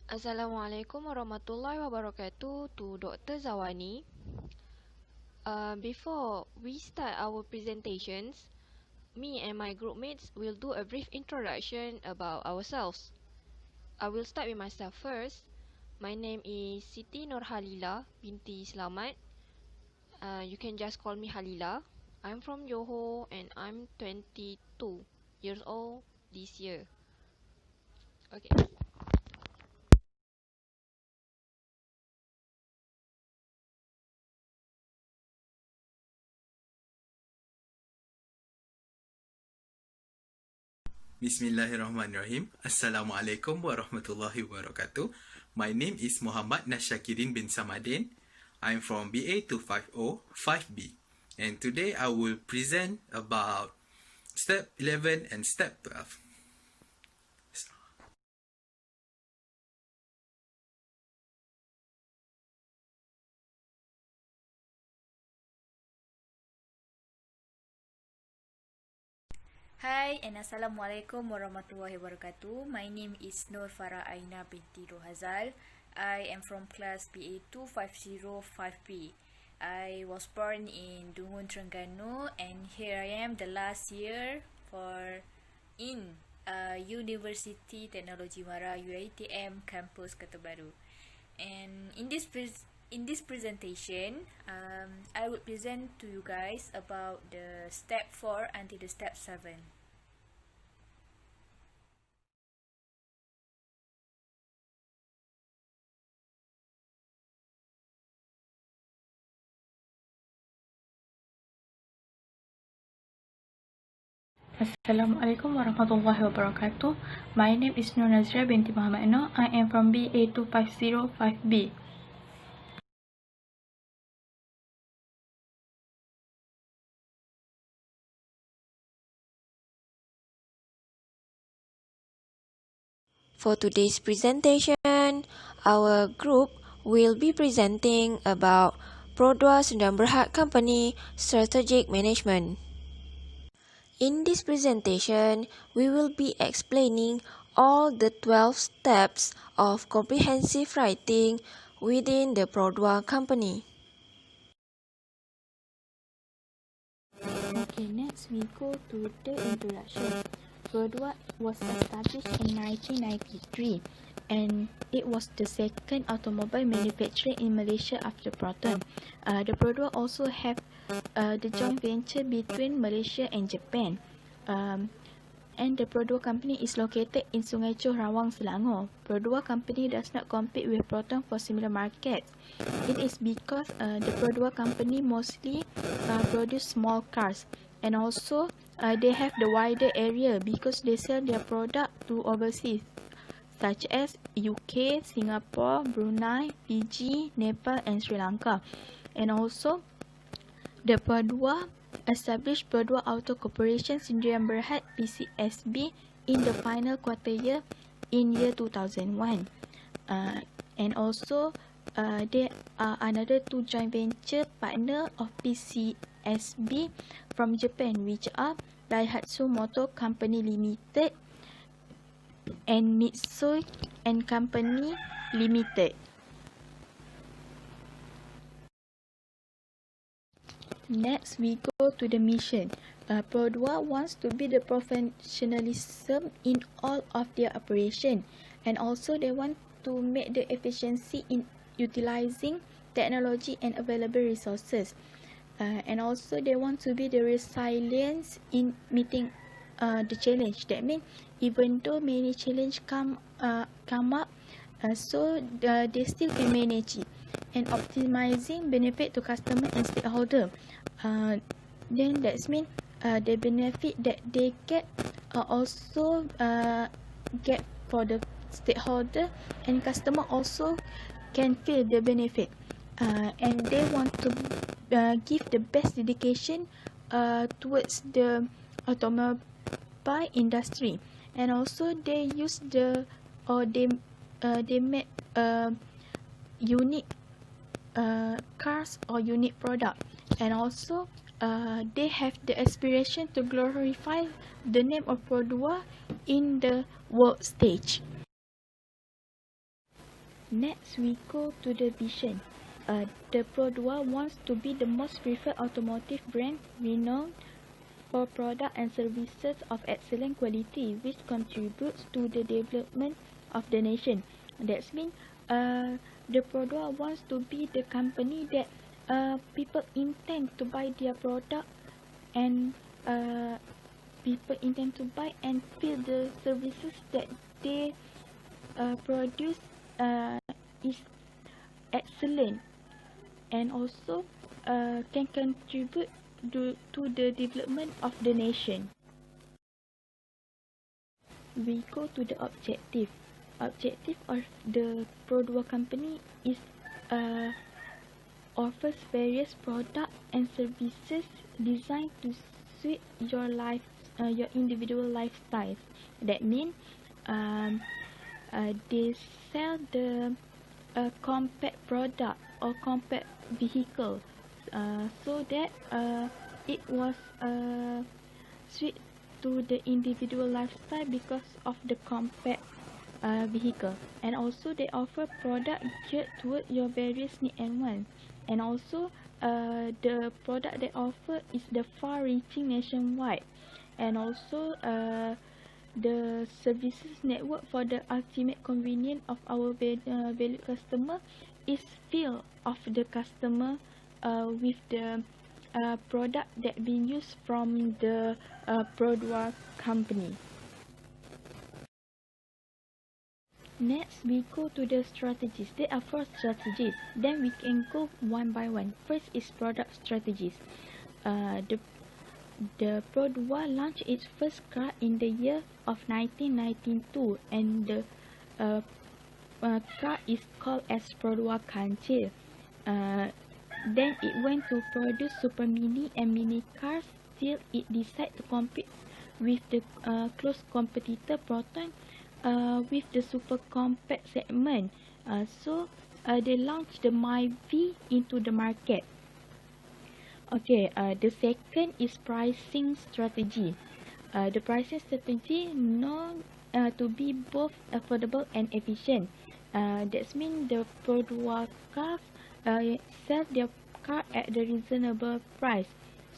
Assalamualaikum warahmatullahi wabarakatuh to Dr. Zawani. Before we start our presentations, me and my group mates will do a brief introduction about ourselves. I will start with myself first. My name is Siti Nur Halila binti Selamat. You can just call me Halila. I'm from Johor and I'm 22 years old this year. Okay. Bismillahirrahmanirrahim. Assalamualaikum warahmatullahi wabarakatuh. My name is Muhammad SYAKIRIN bin SAMADIN. I'm from BA250 5B. And today I will present about step 11 and step 12. Hai and Assalamualaikum warahmatullahi wabarakatuh. My name is FARAH AINA binti ROHAZAL. I am from class BA250 5B. I was born in Dungun, Terengganu, and here I am the last year in University Teknologi Mara UiTM campus Kota Baru. And in this presentation, I will present to you guys about the step 4 until the step 7. Assalamualaikum warahmatullahi wabarakatuh. My name is NAZIRA binti Muhammad Noor. I am from BA250 5B. For today's presentation, our group will be presenting about Perodua Sdn Bhd Company Strategic Management. In this presentation, we will be explaining all the 12 steps of comprehensive writing within the Perodua Company. Okay, next we go to the introduction. Perodua was established in 1993 and it was the second automobile manufacturer in Malaysia after Proton. The Perodua also have the joint venture between Malaysia and Japan. And the Perodua company is located in Sungai Choh, Rawang, Selangor. Perodua company does not compete with Proton for similar markets. It is because the Perodua company mostly produce small cars, and also they have the wider area because they sell their product to overseas, such as UK, Singapore, Brunei, Fiji, Nepal, and Sri Lanka. And also, the Perodua established Perodua Auto Corporation Sdn Bhd PCSB in the final quarter year in year 2001. And also, there are another two joint venture partner of PCSB from Japan, which are Daihatsu Motor Company Limited and Mitsui and Company Limited. Next, we go to the mission. Perodua wants to be the professionalism in all of their operation, and also they want to make the efficiency in utilizing technology and available resources. And also they want to be the resilience in meeting the challenge. That means even though many challenge come up, so they still can manage it. And optimizing benefit to customer and stakeholder. Then that means the benefit that they get also get for the stakeholder, and customer also can feel the benefit. And they want to give the best dedication towards the automobile industry. And also they use they make unique cars or unique product. And also they have the aspiration to glorify the name of Perodua in the world stage. Next, we go to the vision. The Perodua wants to be the most preferred automotive brand renowned for product and services of excellent quality, which contributes to the development of the nation. That means the Perodua wants to be the company that people intend to buy their product, and people intend to buy and feel the services that they produce is excellent, and also can contribute to the development of the nation. We go to the objective. Objective of the Perodua company is offers various products and services designed to suit your life, your individual lifestyles. That means they sell the compact product or compact vehicle, so that it was suit to the individual lifestyle because of the compact vehicle. And also they offer product geared toward your various needs and wants. And also the product they offer is the far-reaching nationwide. And also the services network for the ultimate convenience of our valued customer is filled of the customer with the product that being used from the Perodua company. Next, we go to the strategies. There are 4 strategies. Then we can go one by one. First is product strategies. The Perodua launched its first car in the year of 1992, and the car is called as Perodua Kancil. Then it went to produce super mini and mini cars till it decided to compete with the close competitor Proton with the super compact segment. So they launched the MyV into the market. Okay, the second is pricing strategy. The pricing strategy known to be both affordable and efficient. That means the Perodua cars sell their car at the reasonable price.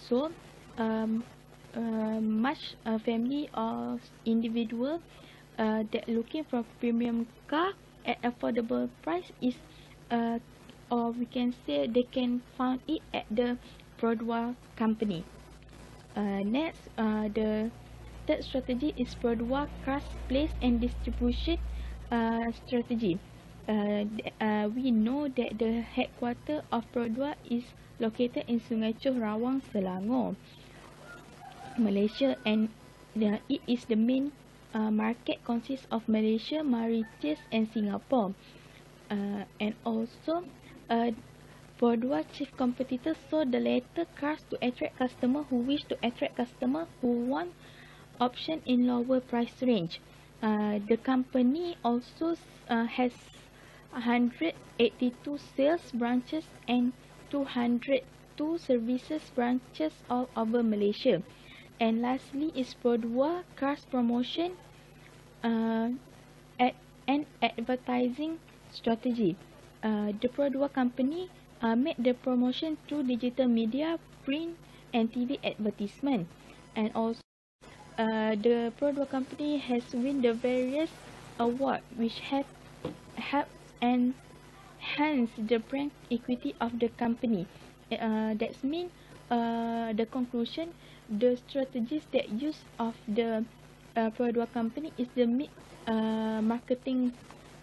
So much family or individual that looking for premium car at affordable price is or we can say they can find it at the Perodua company. Next, the third strategy is Perodua cars place and distribution strategy. We know that the headquarter of Perodua is located in Sungai Choh, Rawang, Selangor, Malaysia, and it is the main market consists of Malaysia, Mauritius, and Singapore. And also, Perodua chief competitors sold the latter cars to attract customers who wish to attract customers who want option in lower price range. The company also has 182 sales branches and 202 services branches all over Malaysia. And lastly is Perodua cars promotion and advertising strategy. The Perodua company made the promotion through digital media, print, and TV advertisement. And also, the Perodua company has won the various awards which have helped enhance the brand equity of the company. That means the conclusion, the strategies that use of the Perodua company is the marketing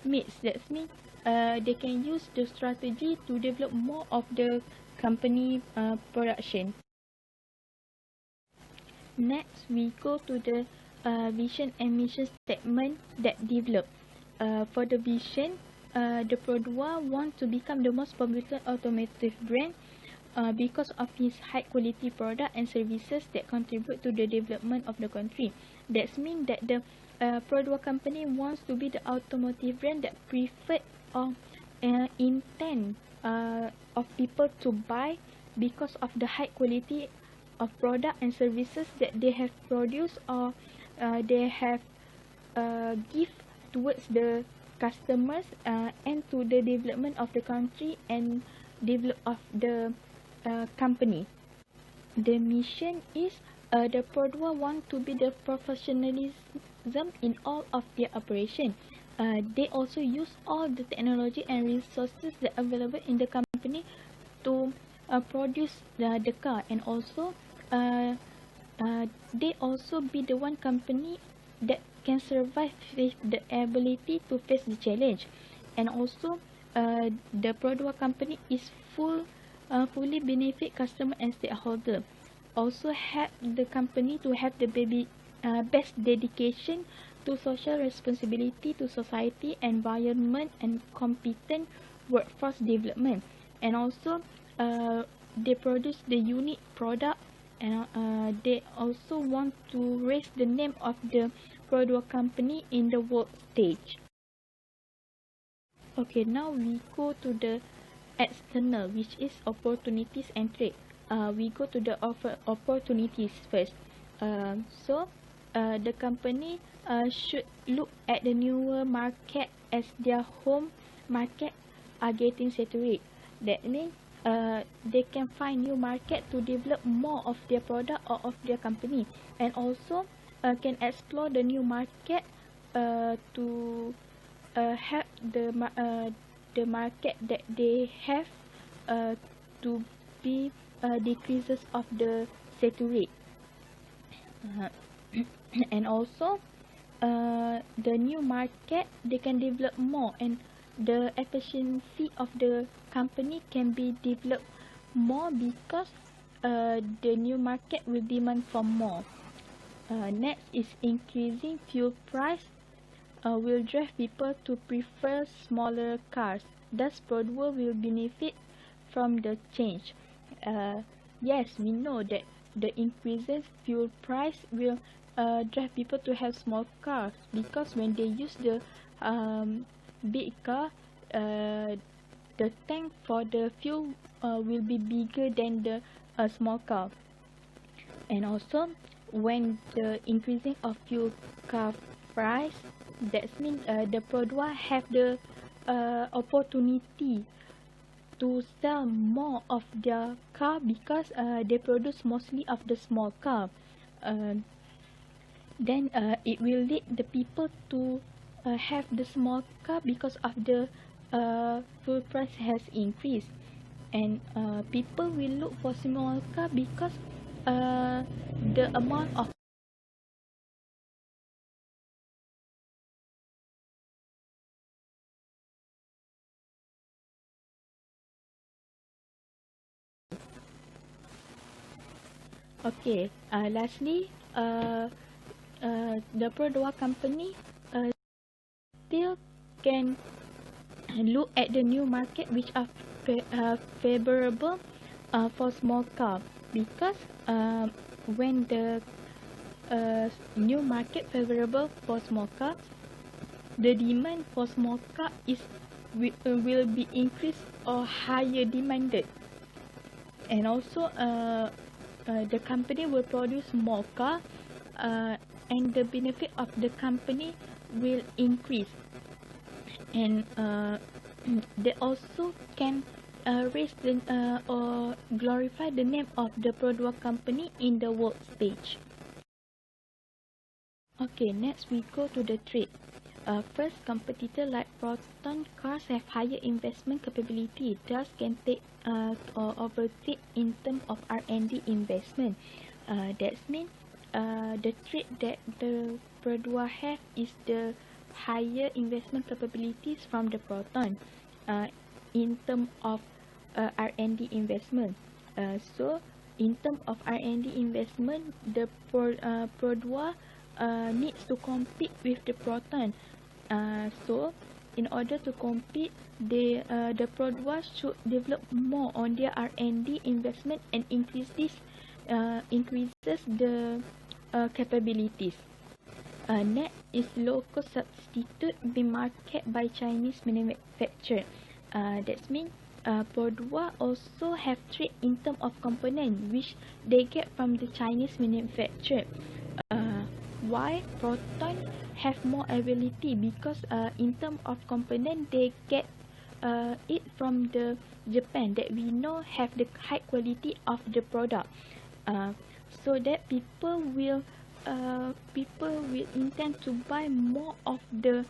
mix. That means they can use the strategy to develop more of the company production. Next, we go to the vision and mission statement that develop. For the vision, the Perodua want to become the most popular automotive brand because of its high quality product and services that contribute to the development of the country. That means that the Perodua company wants to be the automotive brand that preferred or intent of people to buy because of the high quality of product and services that they have produced or they have give towards the customers and to the development of the country and develop of the company. The mission is the Perodua want to be the professionalism in all of their operation. They also use all the technology and resources that are available in the company to produce the car, and also they also be the one company that can survive with the ability to face the challenge. And also the Perodua company is fully benefit customer and stakeholder. Also help the company to have the best dedication to social responsibility to society, environment, and competent workforce development. And also they produce the unique product, and they also want to raise the name of the Perodua company in the world stage. Okay, now we go to the external, which is opportunities and trade. We go to the opportunities first. So the company should look at the newer market as their home market are getting saturated. That means they can find new market to develop more of their product or of their company, and also can explore the new market to help the market that they have to be decreases of the saturate. And also the new market they can develop more, and the efficiency of the company can be developed more because the new market will demand for more. Next is increasing fuel price will drive people to prefer smaller cars. Thus, Perodua will benefit from the change. Yes, we know that the increases fuel price will drive people to have small cars, because when they use the big car, the tank for the fuel will be bigger than the small car. And also, when the increasing of fuel car price, that means the Perodua have the opportunity to sell more of their car, because they produce mostly of the small car. Then it will lead the people to have the small car because of the fuel price has increased, and people will look for small car because the amount of okay. Lastly, the Perodua company still can look at the new market which are favorable for small car, because when the new market favorable for small car, the demand for small car will be increased or higher demanded, and also the company will produce more car, and the benefit of the company will increase, and they also can raise the or glorify the name of the Perodua company in the world stage. Okay, next we go to the trade. First, competitor like Proton cars have higher investment capability, thus can take or overtake in terms of R&D investment. That means the trade that the Perodua have is the higher investment capabilities from the Proton in terms of R&D investment. So in terms of R&D investment, the Perodua needs to compete with the Proton. So in order to compete, the Perodua should develop more on their R&D investment and increases the capabilities. Next is local substitute being marketed by Chinese manufacturer. That means Perodua also have trade in terms of component which they get from the Chinese manufacturer. why Proton have more ability, because in terms of component they get it from the Japan that we know have the high quality of the product, so that people will intend to buy more of the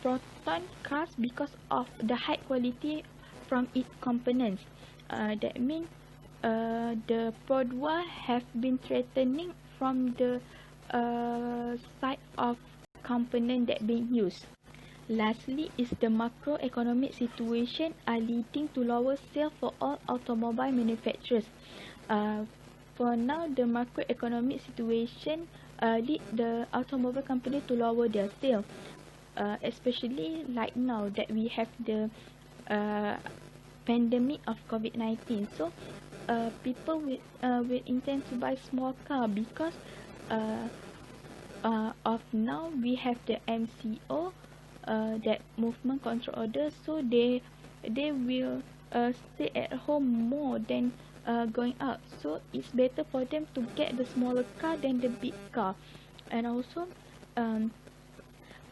Proton cars because of the high quality from its components. That means the Perodua have been threatening from the side of component that being used. Lastly is the macroeconomic situation are leading to lower sales for all automobile manufacturers. For now, the macroeconomic situation lead the automobile company to lower their sales, especially like now that we have the pandemic of COVID-19. So people will intend to buy small car because of now we have the MCO, that movement control order, so they will stay at home more than going out. So it's better for them to get the smaller car than the big car. And also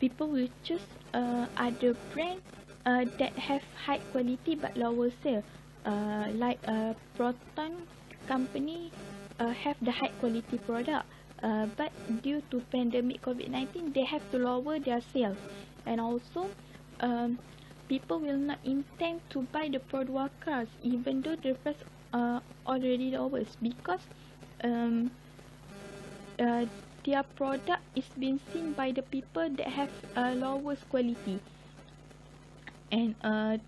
people will choose other brands that have high quality but lower sale, like Proton company have the high quality product, but due to pandemic COVID-19 they have to lower their sales. And also people will not intend to buy the Perodua cars even though the price already lowers, because their product is being seen by the people that have lowest quality, and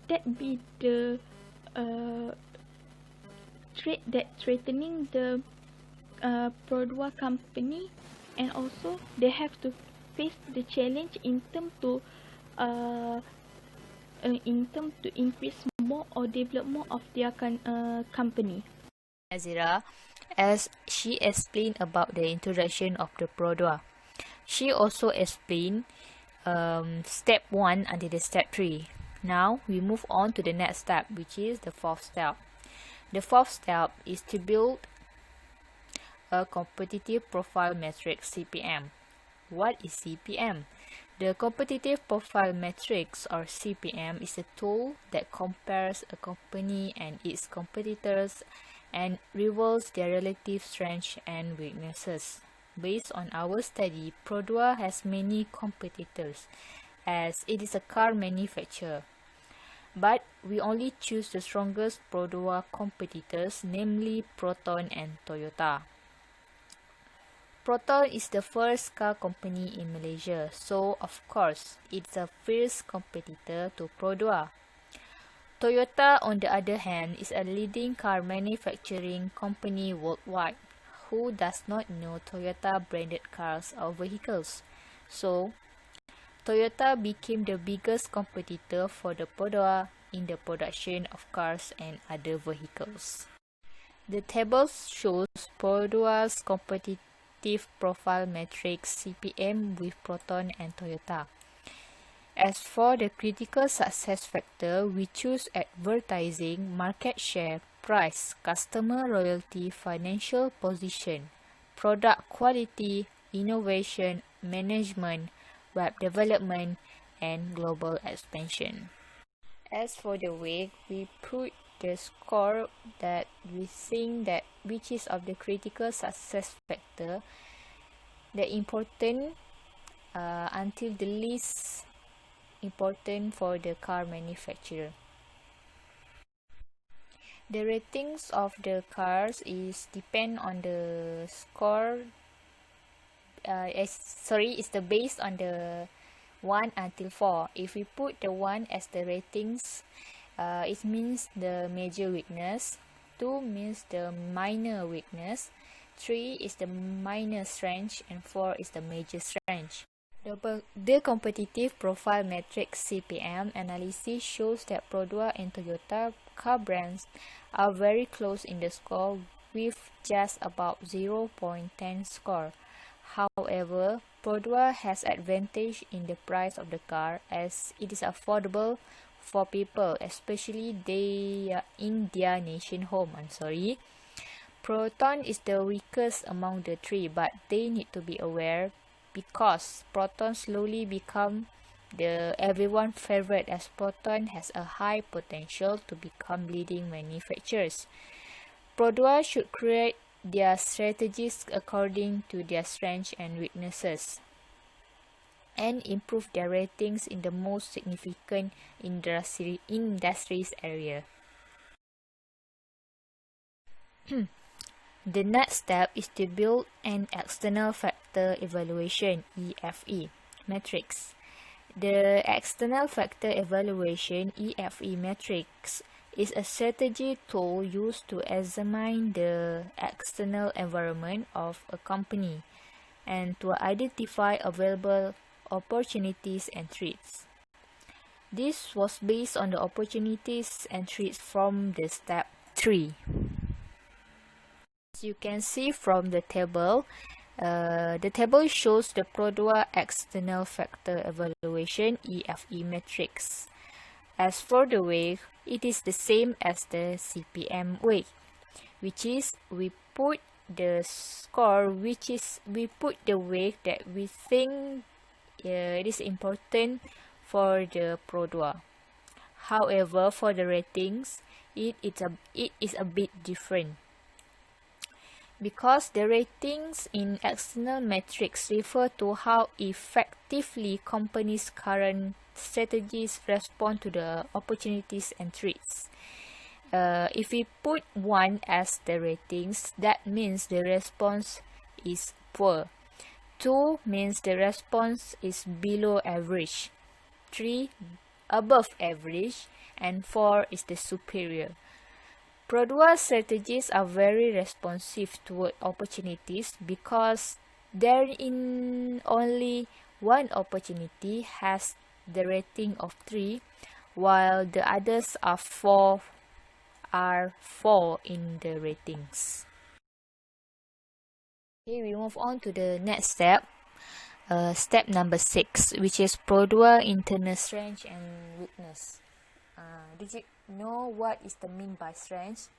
that be the trade that threatening the Perodua company. And also they have to face the challenge in term to increase more or develop more of their company. NAZIRA, as she explained about the introduction of the Perodua. She also explained step 1 until the step 3. Now we move on to the next step, which is the 4th step. The 4th step is to build a competitive profile matrix, CPM. What is CPM? The competitive profile matrix, or CPM, is a tool that compares a company and its competitors and reveals their relative strengths and weaknesses. Based on our study, Perodua has many competitors as it is a car manufacturer. But we only choose the strongest Perodua competitors, namely Proton and Toyota. Proton is the first car company in Malaysia, so of course it's a fierce competitor to Perodua. Toyota, on the other hand, is a leading car manufacturing company worldwide. Who does not know Toyota branded cars or vehicles? So, Toyota became the biggest competitor for the Perodua in the production of cars and other vehicles. The table shows Perodua's competitive profile matrix CPM with Proton and Toyota. As for the critical success factor, we choose advertising, market share, price, customer loyalty, financial position, product quality, innovation, management, web development, and global expansion. As for the way we put the score that we think that which is of the critical success factor, the important until the least important for the car manufacturer. The ratings of the cars is depend on the score. It's the based on the 1 until 4. If we put the 1 as the ratings, it means the major weakness. 2 means the minor weakness. 3 is the minor strength, and 4 is the major strength. The competitive profile matrix CPM analysis shows that Perodua and Toyota car brands are very close in the score with just about 0.10 score. However, Perodua has advantage in the price of the car as it is affordable for people, especially they in their nation home. Proton is the weakest among the three, but they need to be aware because Proton slowly become the everyone favorite, as Proton has a high potential to become leading manufacturers. Perodua should create their strategies according to their strengths and weaknesses and improve their ratings in the most significant industries area. The next step is to build an external factor evaluation (EFE) matrix. The external factor evaluation (EFE matrix is a strategy tool used to examine the external environment of a company and to identify available opportunities and threats. This was based on the opportunities and threats from the step 3. As you can see from the table shows the Perodua external factor evaluation (EFE matrix. As for the weight, it is the same as the CPM weight, which is we put the score, we put the weight that we think it is important for the Perodua. However, for the ratings, it is a bit different, because the ratings in external metrics refer to how effectively companies' current strategies respond to the opportunities and threats. If we put 1 as the ratings, that means the response is poor. 2 means the response is below average. 3 above average, and 4 is the superior. Perodua strategies are very responsive toward opportunities because there in only one opportunity has the rating of 3, while the others are 4 in the ratings. Okay, we move on to the next step. Step number 6, which is Perodua internal strength and weakness. Did you know what is the mean by strength?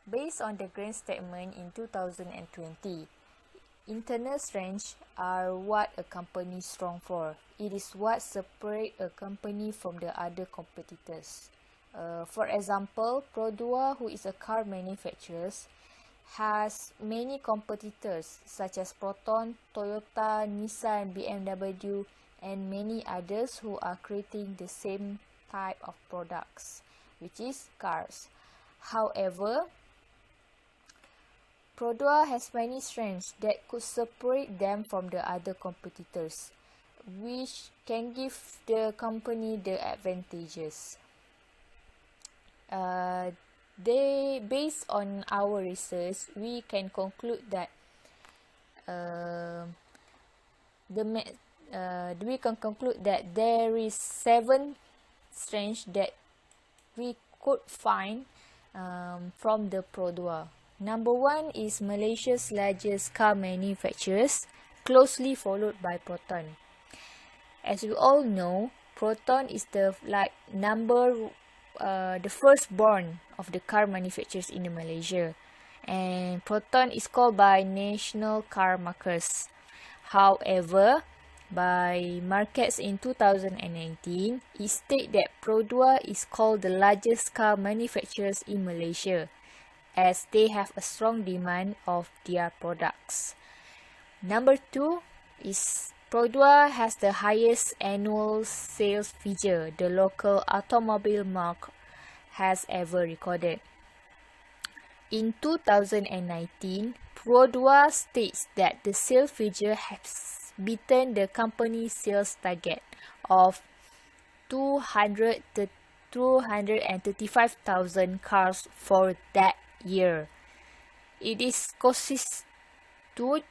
Based on the grant statement in 2020, internal strengths are what a company is strong for. It is what separates a company from the other competitors. For example, Perodua, who is a car manufacturer, has many competitors such as Proton, Toyota, Nissan, BMW, and many others who are creating the same type of products, which is cars. However, Perodua has many strengths that could separate them from the other competitors, which can give the company the advantages. Based on our research, we can conclude that there is 7 strengths that we could find from the Perodua. Number 1 is Malaysia's largest car manufacturers, closely followed by Proton. As we all know, Proton is the firstborn of the car manufacturers in Malaysia, and Proton is called by national car makers. However, by markets in 2019, it states that Perodua is called the largest car manufacturers in Malaysia, as they have a strong demand of their products. Number 2 is Perodua has the highest annual sales figure the local automobile market has ever recorded. In 2019, Perodua states that the sales figure has beaten the company's sales target of 235,000 cars for that year. It is constitute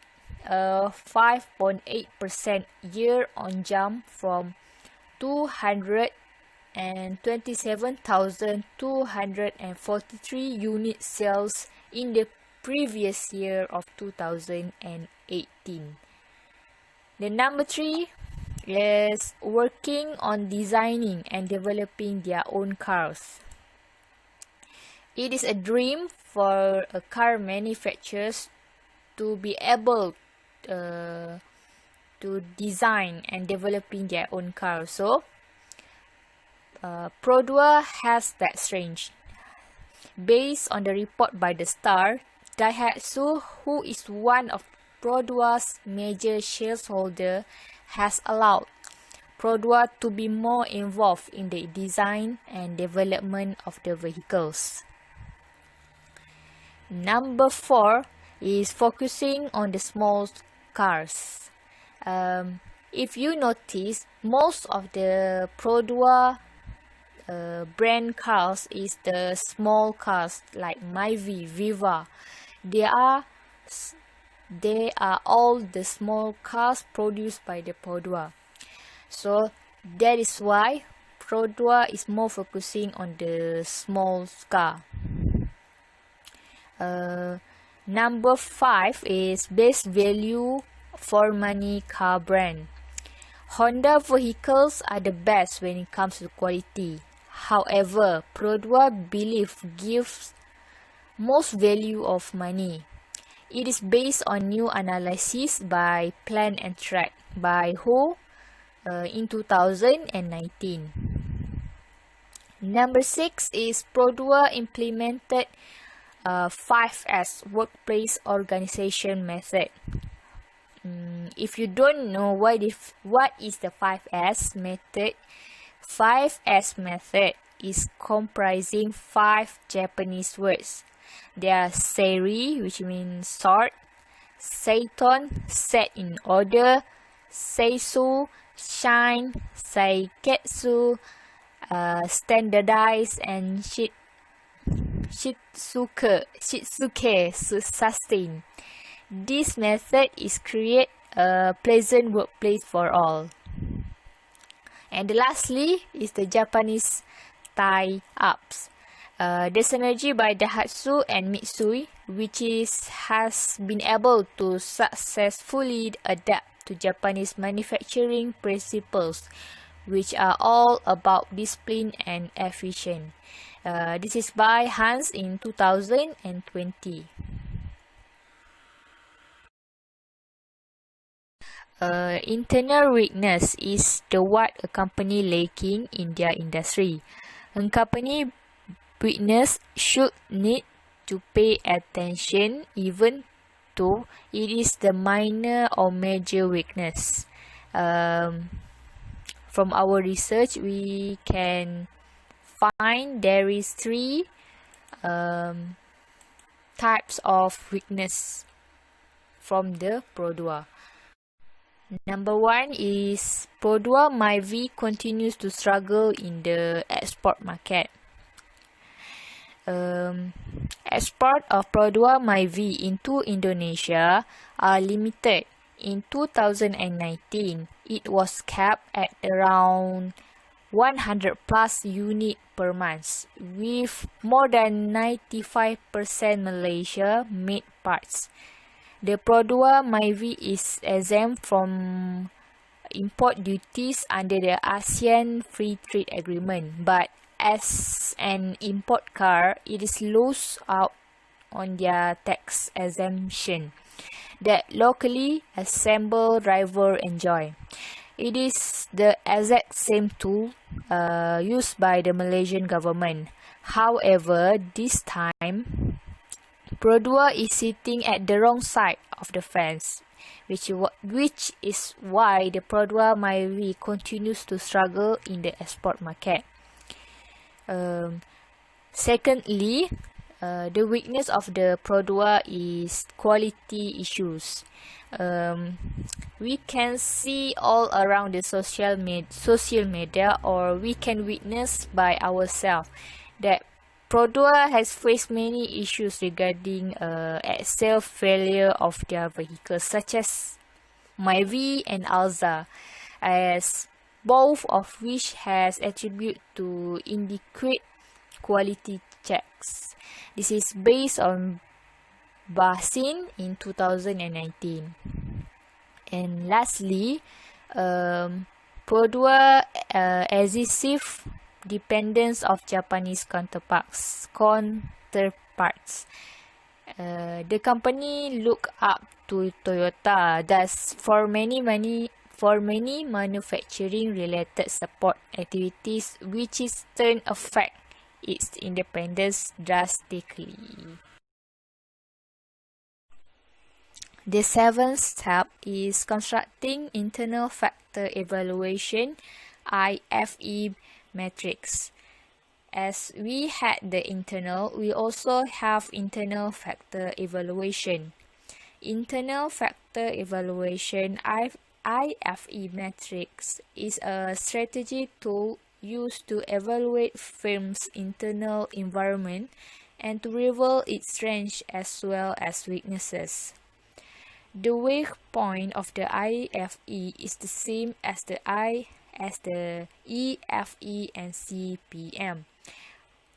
a 5.8% year-on jump from 227,243 unit sales in the previous year of 2018. The number 3 is working on designing and developing their own cars. It is a dream for a car manufacturer to be able to design and developing their own car. So, Perodua has that strength. Based on the report by the Star, Daihatsu, who is one of Perodua's major shareholder, has allowed Perodua to be more involved in the design and development of the vehicles. Number 4 is focusing on the small cars. If you notice, most of the Perodua brand cars is the small cars like Myvi, Viva. They are all the small cars produced by the Perodua. So that is why Perodua is more focusing on the small car. Number 5 is best value for money car brand. Honda vehicles are the best when it comes to quality. However, Perodua believe gives most value of money. It is based on new analysis by Plan and Track by WHO in 2019. Number 6 is Perodua implemented 5S workplace organization method. If you don't know what is the 5S method, 5S method is comprising 5 Japanese words. They are Seiri, which means sort, Seiton, set in order, Seisu, shine, Seiketsu, standardize, and Shitsuke, sustain. This method is create a pleasant workplace for all. And lastly is the Japanese tie-ups. The synergy by Daihatsu and Mitsui, which has been able to successfully adapt to Japanese manufacturing principles, which are all about discipline and efficient. This is by Hans in 2020. Internal weakness is the what a company lacking in their industry. A company weakness should need to pay attention even though it is the minor or major weakness. From our research, we can find there is 3 types of weakness from the Perodua. Number 1 is Perodua Myvi continues to struggle in the export market. Export of Perodua Myvi into Indonesia are limited. In 2019, it was capped at around 100 plus unit per month, with more than 95% Malaysia made parts. The Perodua Myvi is exempt from import duties under the ASEAN Free Trade Agreement, but as an import car, it is lost out on their tax exemption that locally assembled driver enjoy. It is the exact same tool used by the Malaysian government. However, this time, Perodua is sitting at the wrong side of the fence, which is why the Perodua Myvi continues to struggle in the export market. Secondly, the weakness of the Perodua is quality issues. We can see all around the social media, or we can witness by ourselves that Perodua has faced many issues regarding axle failure of their vehicles, such as Myvi and Alza, as both of which has attributed to inadequate quality checks. This is based on Basin in 2019. And lastly, Perodua excessive dependence of Japanese counterparts. The company look up to Toyota, thus for many manufacturing related support activities, which is turn affect its independence drastically. The seventh step is constructing internal factor evaluation (IFE) matrix. As we had the internal, we also have internal factor evaluation. Internal factor evaluation IFE matrix is a strategy tool used to evaluate firm's internal environment and to reveal its strengths as well as weaknesses. The weak point of the IFE is the same as the EFE and CPM.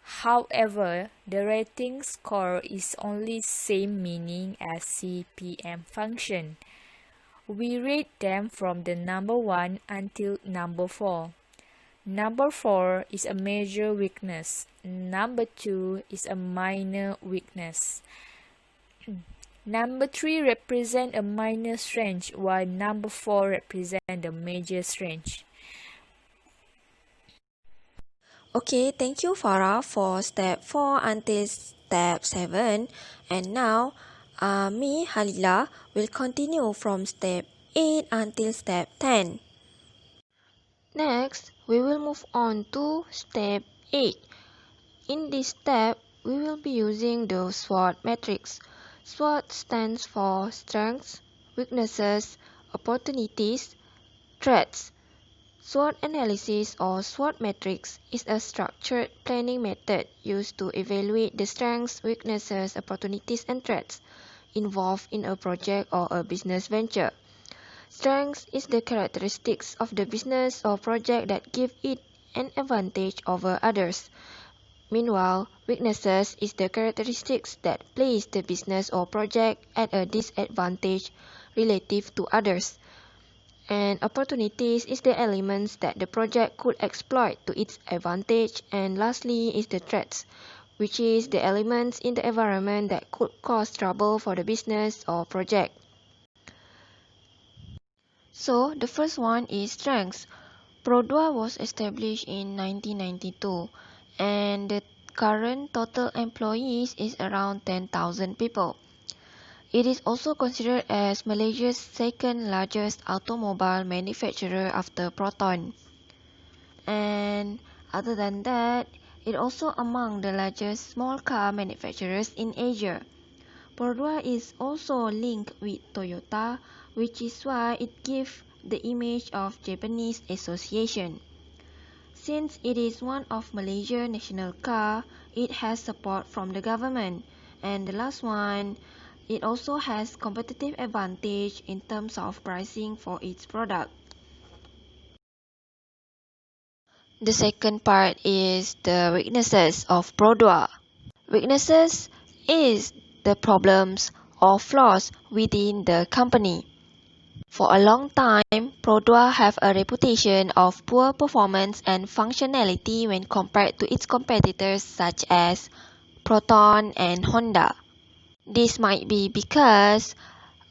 However, the rating score is only same meaning as CPM function. We rate them from the number 1 until number 4. Number 4 is a major weakness. Number 2 is a minor weakness. Number 3 represent a minor strength, while number 4 represent a major strength. Okay, thank you Farah for step 4 until step 7. And now, me, Halila, will continue from step 8 until step 10. Next, we will move on to step 8. In this step, we will be using the SWOT matrix. SWOT stands for strengths, weaknesses, opportunities, threats. SWOT analysis or SWOT matrix is a structured planning method used to evaluate the strengths, weaknesses, opportunities, and threats involved in a project or a business venture. Strengths is the characteristics of the business or project that give it an advantage over others. Meanwhile, weaknesses is the characteristics that place the business or project at a disadvantage relative to others. And opportunities is the elements that the project could exploit to its advantage. And lastly is the threats, which is the elements in the environment that could cause trouble for the business or project. So the first one is strengths. Perodua was established in 1992 and the current total employees is around 10,000 people. It is also considered as Malaysia's second largest automobile manufacturer after Proton. And other than that, it also among the largest small car manufacturers in Asia. Perodua is also linked with Toyota, which is why it gives the image of Japanese association. Since it is one of Malaysia's national car, it has support from the government. And the last one, it also has competitive advantage in terms of pricing for its product. The second part is the weaknesses of Perodua. Weaknesses is the problems or flaws within the company. For a long time, Perodua have a reputation of poor performance and functionality when compared to its competitors such as Proton and Honda. This might be because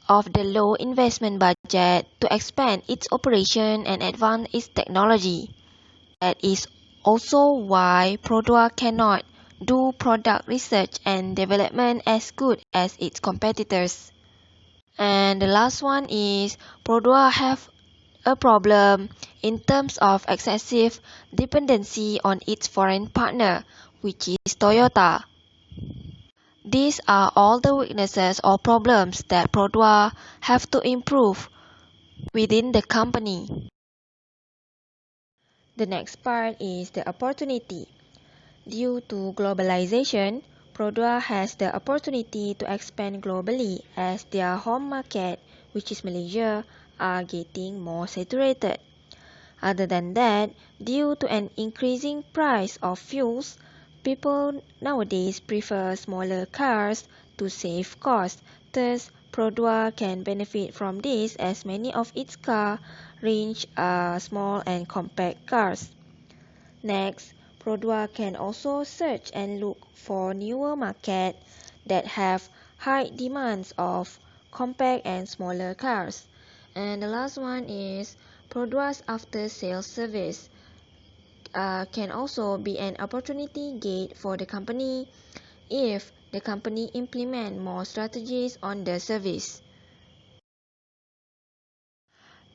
of the low investment budget to expand its operation and advance its technology. That is also why Perodua cannot do product research and development as good as its competitors. And the last one is Perodua have a problem in terms of excessive dependency on its foreign partner, which is Toyota. These are all the weaknesses or problems that Perodua have to improve within the company. The next part is the opportunity. Due to globalization, Perodua has the opportunity to expand globally as their home market, which is Malaysia, are getting more saturated. Other than that, due to an increasing price of fuels, people nowadays prefer smaller cars to save costs. Thus, Perodua can benefit from this as many of its car range are small and compact cars. Next, Perodua can also search and look for newer markets that have high demands of compact and smaller cars. And the last one is Perodua's after-sales service can also be an opportunity gate for the company if the company implement more strategies on the service.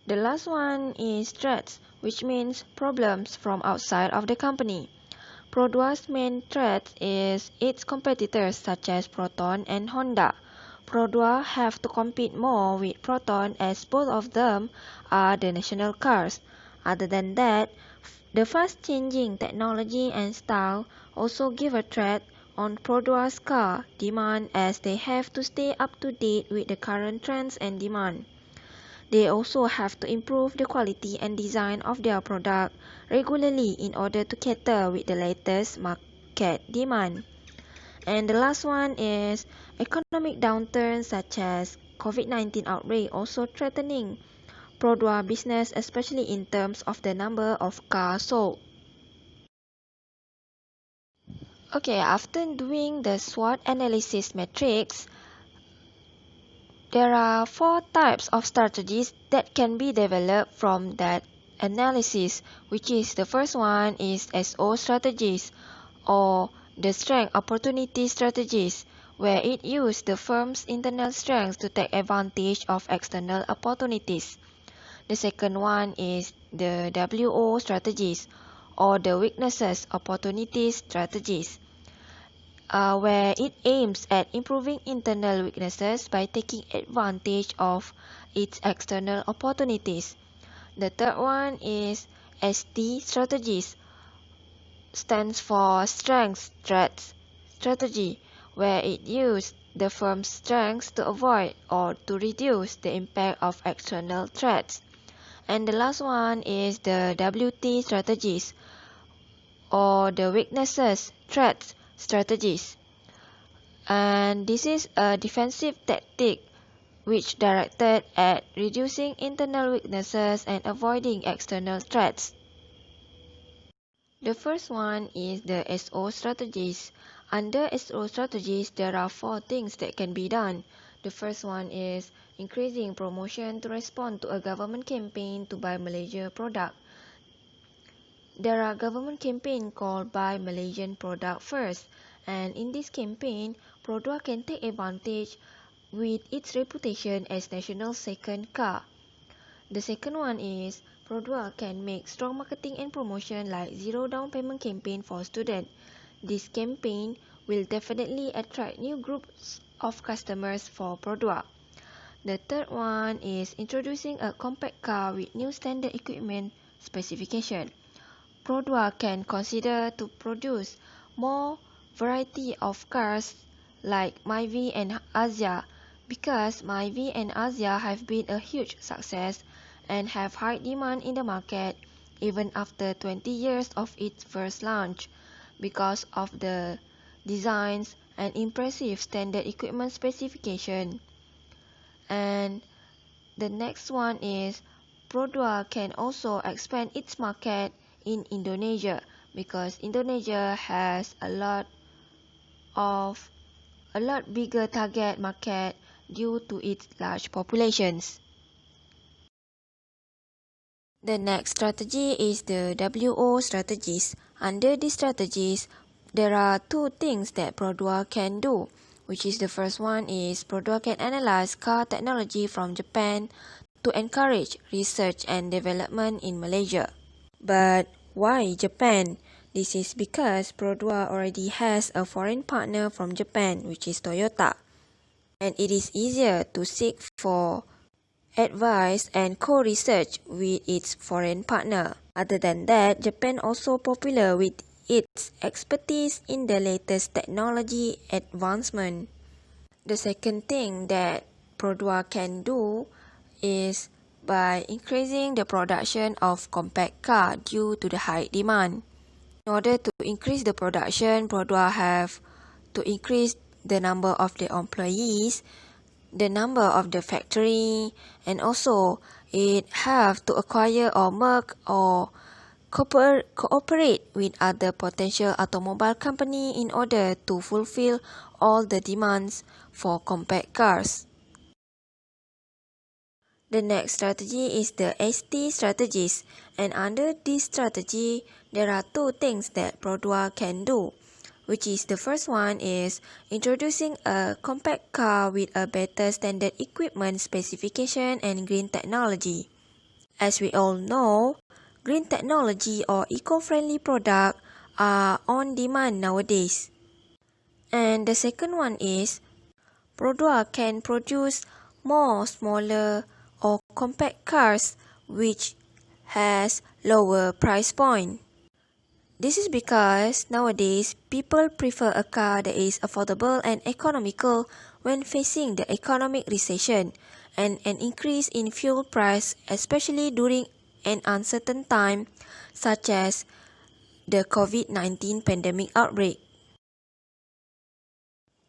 The last one is threats, which means problems from outside of the company. Perodua's main threat is its competitors such as Proton and Honda. Perodua have to compete more with Proton as both of them are the national cars. Other than that, the fast-changing technology and style also give a threat on Perodua's car demand as they have to stay up to date with the current trends and demand. They also have to improve the quality and design of their product regularly in order to cater with the latest market demand. And the last one is economic downturn such as COVID-19 outbreak also threatening Perodua business, especially in terms of the number of cars sold. Okay, after doing the SWOT analysis matrix, there are 4 types of strategies that can be developed from that analysis, which is the first one is SO strategies or the strength opportunity strategies, where it uses the firm's internal strengths to take advantage of external opportunities. The second one is the WO strategies or the weaknesses opportunities strategies, where it aims at improving internal weaknesses by taking advantage of its external opportunities. The third one is ST strategies, stands for strengths threats strategy, where it uses the firm's strengths to avoid or to reduce the impact of external threats. And the last one is the WT strategies or the weaknesses threats strategies. And this is a defensive tactic which directed at reducing internal weaknesses and avoiding external threats. The first one is the SO strategies. Under SO strategies, there are 4 things that can be done. The first one is increasing promotion to respond to a government campaign to buy Malaysia product. There are government campaign called Buy Malaysian Product First, and in this campaign, Perodua can take advantage with its reputation as national second car. The second one is Perodua can make strong marketing and promotion like zero down payment campaign for students. This campaign will definitely attract new groups of customers for Perodua. The third one is introducing a compact car with new standard equipment specification. Perodua can consider to produce more variety of cars like Myvi and Asia, because Myvi and Asia have been a huge success and have high demand in the market even after 20 years of its first launch because of the designs and impressive standard equipment specification. And the next one is Perodua can also expand its market in Indonesia because Indonesia has a lot bigger target market due to its large populations. The next strategy is the WO strategies. Under these strategies, there are 2 things that Perodua can do, which is the first one is Perodua can analyze car technology from Japan to encourage research and development in Malaysia. But why Japan? This is because Perodua already has a foreign partner from Japan, which is Toyota, and it is easier to seek for advice and co-research with its foreign partner. Other than that, Japan also popular with its expertise in the latest technology advancement. The second thing that Perodua can do is by increasing the production of compact car due to the high demand. In order to increase the production, Perodua have to increase the number of the employees, the number of the factory, and also it have to acquire or merge or cooperate with other potential automobile company in order to fulfill all the demands for compact cars. The next strategy is the ST strategies, and under this strategy, there are two things that Perodua can do, which is the first one is introducing a compact car with a better standard equipment specification and green technology. As we all know, green technology or eco-friendly products are on demand nowadays. And the second one is Perodua can produce more smaller or compact cars which has lower price point. This is because nowadays people prefer a car that is affordable and economical when facing the economic recession and an increase in fuel price, especially during an uncertain time such as the COVID-19 pandemic outbreak.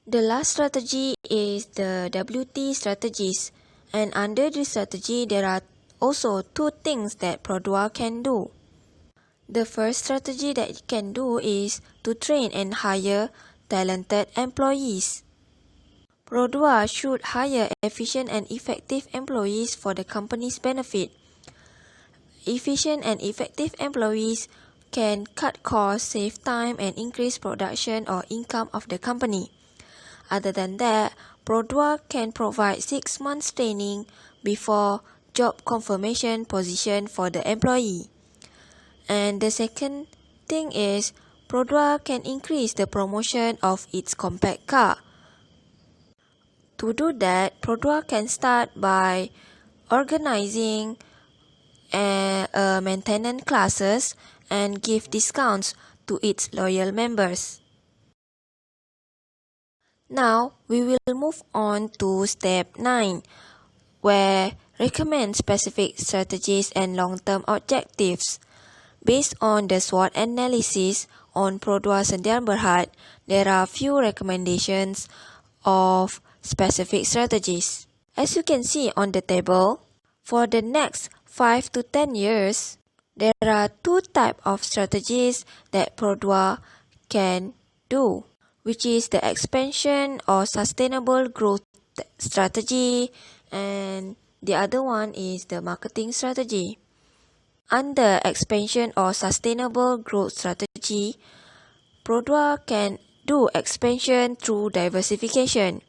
The last strategy is the WT strategies, and under this strategy there are also two things that Perodua can do. The first strategy that it can do is to train and hire talented employees. Perodua should hire efficient and effective employees for the company's benefit. Efficient and effective employees can cut costs, save time, and increase production or income of the company. Other than that, Perodua can provide 6 months training before job confirmation position for the employee. And the second thing is, Perodua can increase the promotion of its compact car. To do that, Perodua can start by organizing maintenance classes and give discounts to its loyal members. Now, we will move on to step 9, where recommend specific strategies and long-term objectives. Based on the SWOT analysis on Perodua Sdn Bhd, there are few recommendations of specific strategies. As you can see on the table, for the next 5 to 10 years, there are two types of strategies that Perodua can do, which is the expansion or sustainable growth strategy, and the other one is the marketing strategy. Under expansion or sustainable growth strategy, Perodua can do expansion through diversification,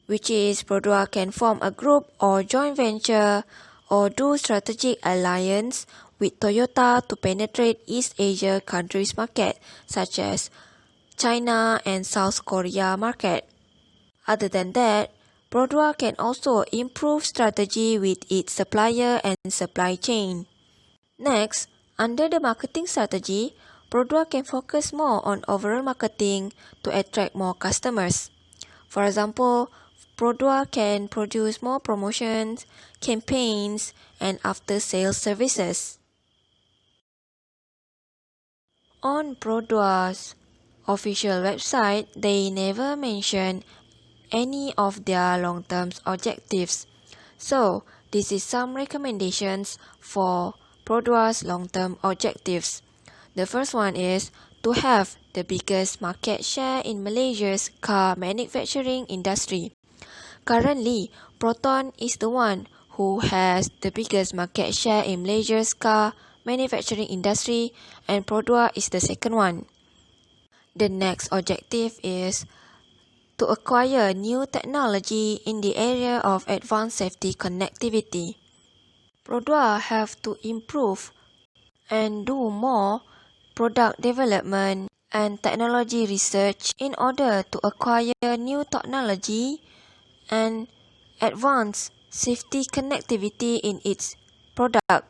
which is Perodua can form a group or joint venture or do strategic alliance with Toyota to penetrate East Asia countries market such as China and South Korea market. Other than that, Perodua can also improve strategy with its supplier and supply chain. Next, under the marketing strategy, Perodua can focus more on overall marketing to attract more customers. For example, Perodua can produce more promotions, campaigns, and after-sales services. On Perodua's official website, they never mention any of their long-term objectives. So, this is some recommendations for Perodua's long-term objectives. The first one is to have the biggest market share in Malaysia's car manufacturing industry. Currently, Proton is the one who has the biggest market share in Malaysia's car manufacturing industry, and Perodua is the second one. The next objective is to acquire new technology in the area of advanced safety connectivity. Perodua have to improve and do more product development and technology research in order to acquire new technology and advanced safety connectivity in its product.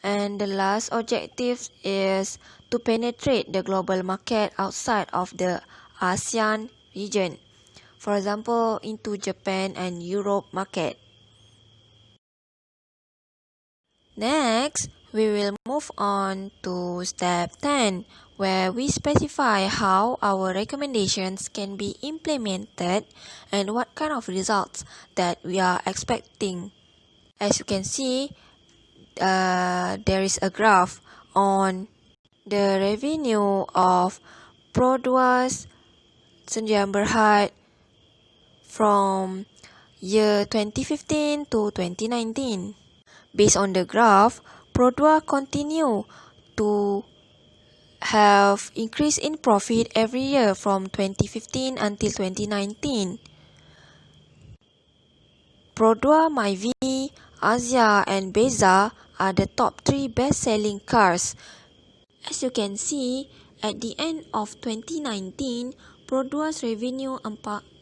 And the last objective is to penetrate the global market outside of the ASEAN region. For example, into Japan and Europe market. Next, we will move on to step 10, where we specify how our recommendations can be implemented and what kind of results that we are expecting. As you can see, there is a graph on the revenue of Perodua Sdn Bhd from year 2015 to 2019. Based on the graph, Perodua continue to have increase in profit every year from 2015 until 2019. Perodua, Myvi, Azia and Beza are the top 3 best-selling cars. As you can see, at the end of 2019, Perodua's revenue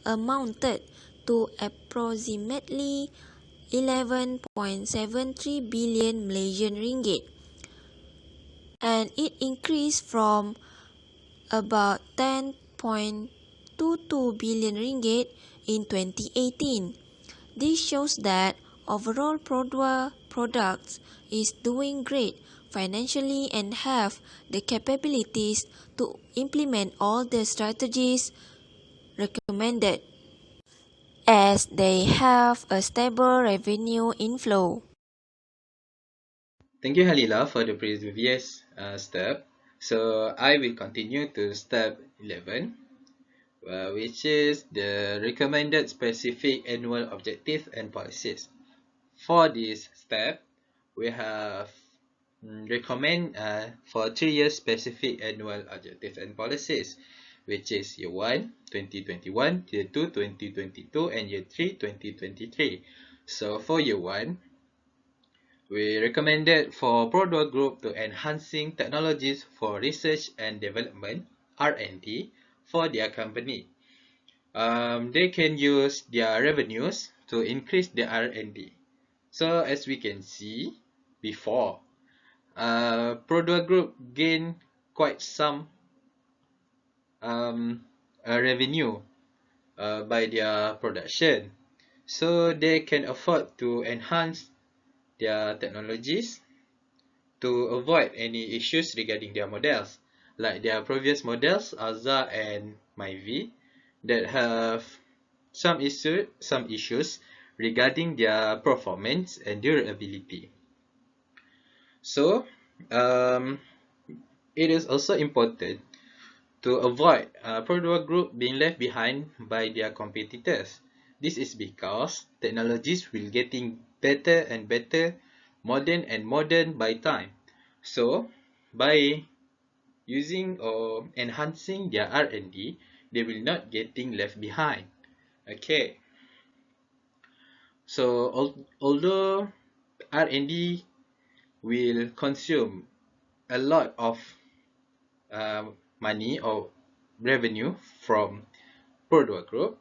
amounted to approximately 11.73 billion Malaysian ringgit, and it increased from about 10.22 billion ringgit in 2018. This shows that overall Perodua products is doing great financially and have the capabilities to implement all the strategies recommended, as they have a stable revenue inflow. Thank you, Halila, for the previous step. So I will continue to step 11, which is the recommended specific annual objective and policies. For this step, we have recommend for 3 years specific annual objective and policies, which is year 1, 2021, year 2, 2022, and year 3, 2023. So for year 1, we recommended for Perodua Group to enhancing technologies for research and development, R&D, for their company. They can use their revenues to increase their R&D. So as we can see before, Perodua Group gained quite some revenue by their production. So they can afford to enhance their technologies to avoid any issues regarding their models, like their previous models, Azza and Myvi, that have some issues regarding their performance and durability. So, it is also important to avoid Perodua Group being left behind by their competitors. This is because technologies will getting better and better, modern and modern by time. So, by using or enhancing their R&D, they will not getting left behind. Okay. So, although R&D will consume a lot of money or revenue from Perodua Group,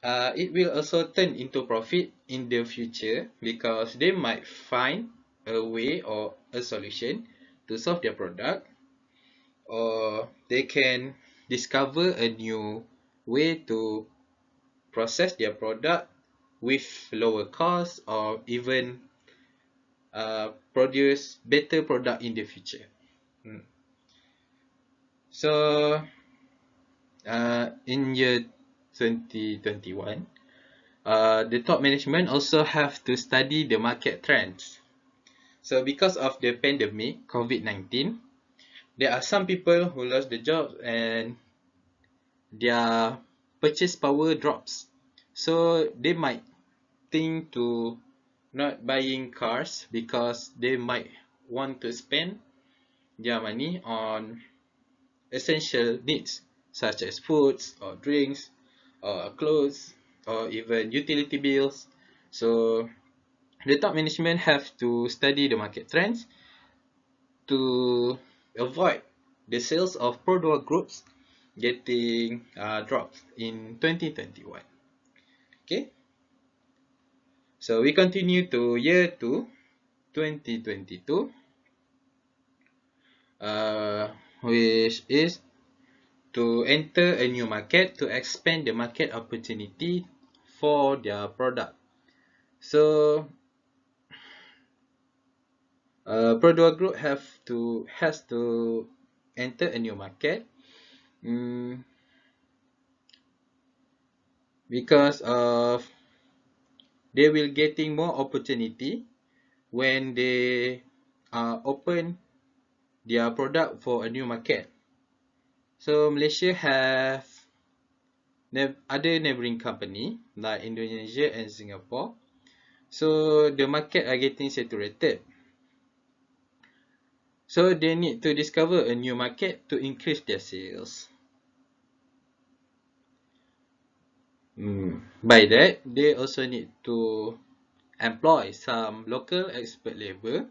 it will also turn into profit in the future because they might find a way or a solution to solve their product, or they can discover a new way to process their product with lower cost, or even produce better product in the future. So in year 2021, the top management also have to study the market trends. So because of the pandemic, COVID-19, there are some people who lost the job and their purchase power drops. So they might think to not buying cars because they might want to spend their money on essential needs such as foods or drinks or clothes or even utility bills. So the top management have to study the market trends to avoid the sales of Perodua groups getting dropped in 2021. Okay, so we continue to year 2, 2022, which is to enter a new market to expand the market opportunity for their product. So Perodua Group has to enter a new market because of they will getting more opportunity when they open their product for a new market. So Malaysia have other neighboring company like Indonesia and Singapore. So the market are getting saturated. So they need to discover a new market to increase their sales. By that, they also need to employ some local expert labor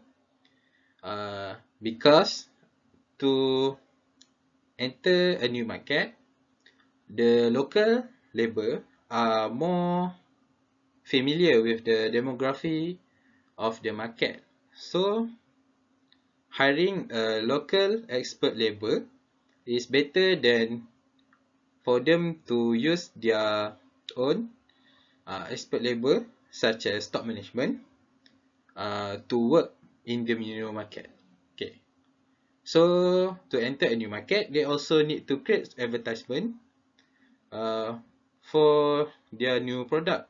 because to enter a new market, the local labor are more familiar with the demography of the market. So, hiring a local expert labor is better than for them to use their own expert labor, such as stock management, to work in the new market. Okay. So, to enter a new market, they also need to create advertisement for their new product.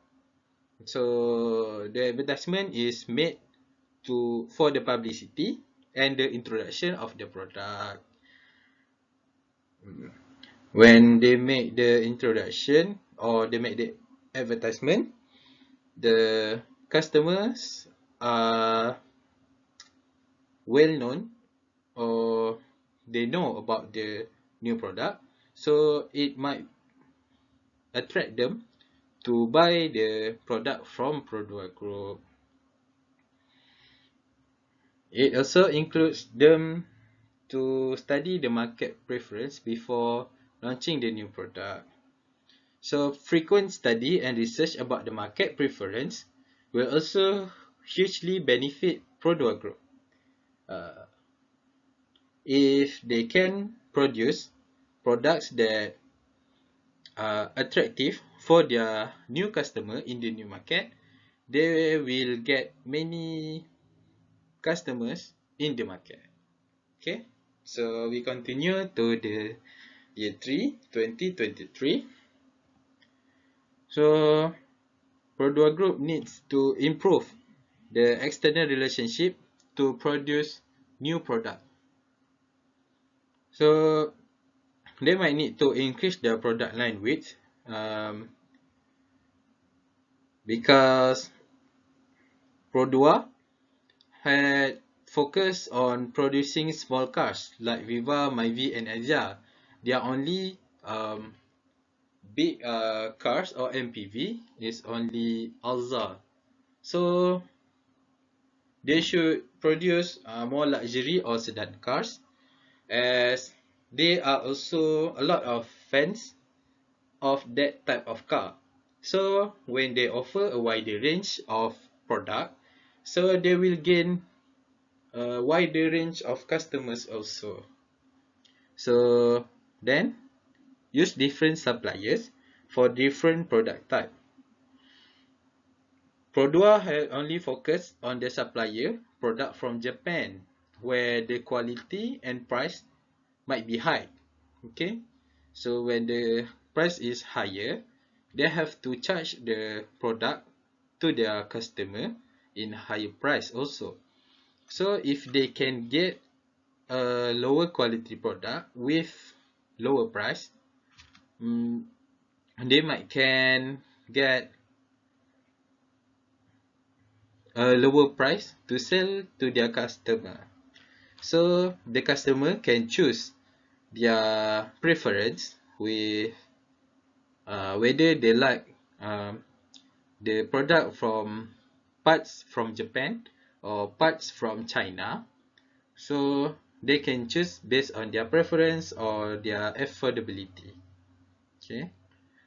So, the advertisement is made for the publicity and the introduction of the product. When they make the introduction or they make the advertisement, the customers are well known or they know about the new product, so it might attract them to buy the product from Perodua Group. It also includes them to study the market preference before launching the new product. So frequent study and research about the market preference will also hugely benefit Perodua Group. If they can produce products that are attractive for their new customer in the new market, they will get many customers in the market. Okay, so we continue to the year 3, 2023. So, Perodua Group needs to improve the external relationship to produce new product. So, they might need to increase their product line width because Perodua had focused on producing small cars like Viva, Myvi, and Asia. They are only big cars or MPV is only Alza. So they should produce more luxury or sedan cars, as there are also a lot of fans of that type of car. So when they offer a wider range of product, so they will gain a wider range of customers also. So then use different suppliers for different product type. Perodua had only focused on the supplier product from Japan, where the quality and price might be high. Okay, so when the price is higher, they have to charge the product to their customer in higher price also. So if they can get a lower quality product with lower price, they might can get a lower price to sell to their customer. So the customer can choose their preference with whether they like the product from parts from Japan or parts from China. So they can choose based on their preference or their affordability. Okay,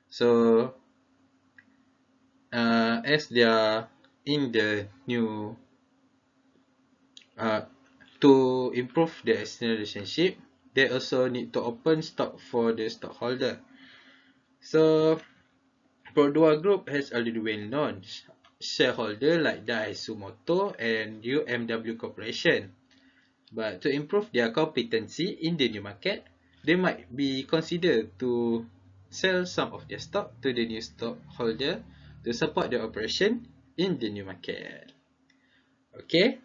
so as they are in the new to improve the external relationship, they also need to open stock for the stockholder. So Perodua Group has already well-known shareholder like Daihatsu Motor and UMW Corporation. But to improve their competency in the new market, they might be considered to sell some of their stock to the new stockholder to support their operation in the new market. Okay,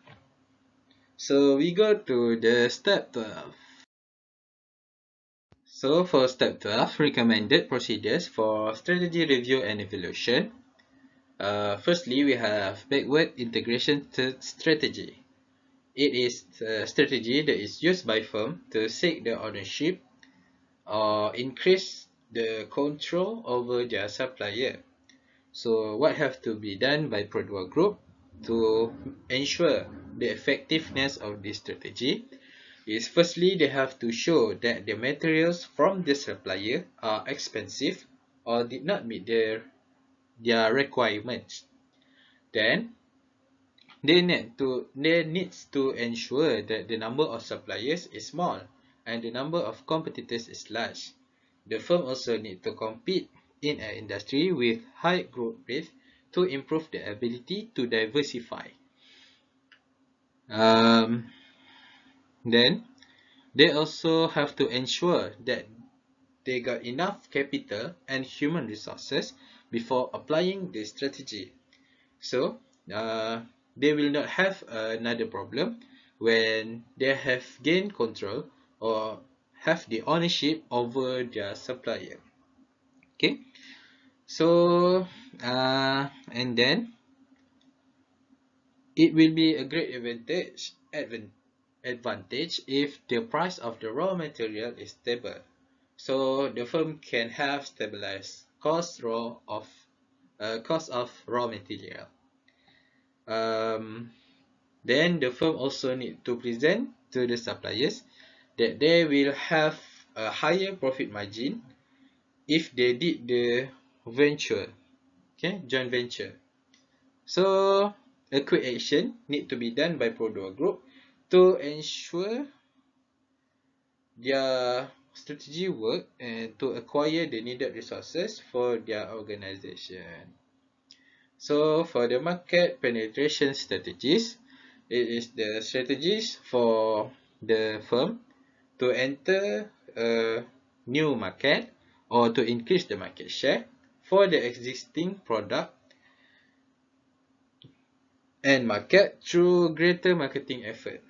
so we go to the step 12. So for step 12, recommended procedures for strategy review and evaluation. Firstly, we have backward integration strategy. It is a strategy that is used by firm to seek the ownership or increase the control over their supplier. So what have to be done by Perodua Group to ensure the effectiveness of this strategy is firstly they have to show that the materials from the supplier are expensive or did not meet their requirements. Then they needs to ensure that the number of suppliers is small and the number of competitors is large. The firm also need to compete in an industry with high growth rate to improve the ability to diversify. Then they also have to ensure that they got enough capital and human resources before applying the strategy. So they will not have another problem when they have gained control or have the ownership over their supplier. Okay, so and then it will be a great advantage if the price of the raw material is stable. So the firm can have stabilized cost of raw material. Then the firm also need to present to the suppliers that they will have a higher profit margin if they did the venture, okay, joint venture. So a quick action need to be done by Perodua Group to ensure their strategy work and to acquire the needed resources for their organization. So for the market penetration strategies, it is the strategies for the firm to enter a new market or to increase the market share for the existing product and market through greater marketing effort.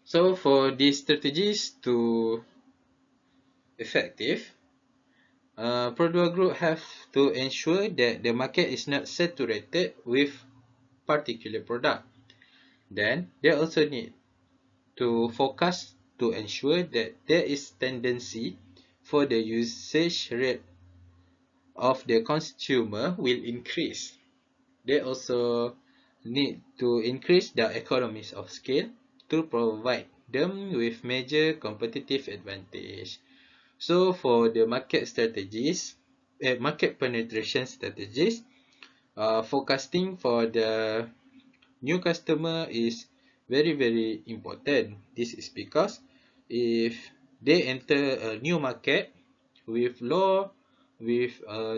So for these strategies to effective, Perodua Group have to ensure that the market is not saturated with particular product. Then they also need to focus to ensure that there is tendency for the usage rate of the consumer will increase. They also need to increase their economies of scale to provide them with major competitive advantage. So for the market strategies, market penetration strategies, forecasting for the new customer is very important. This is because if they enter a new market with a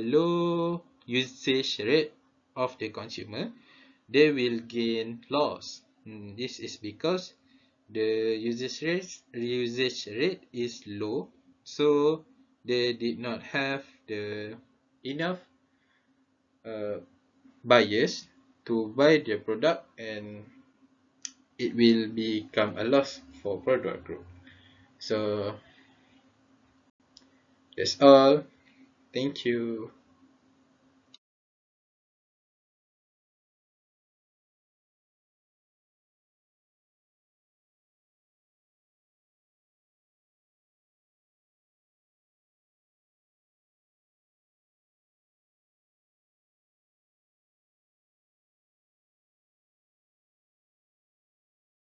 low usage rate of the consumer, they will gain loss. This is because the usage rate is low, so they did not have the enough buyers to buy their product, and it will become a loss for product group. So that's all. Thank you.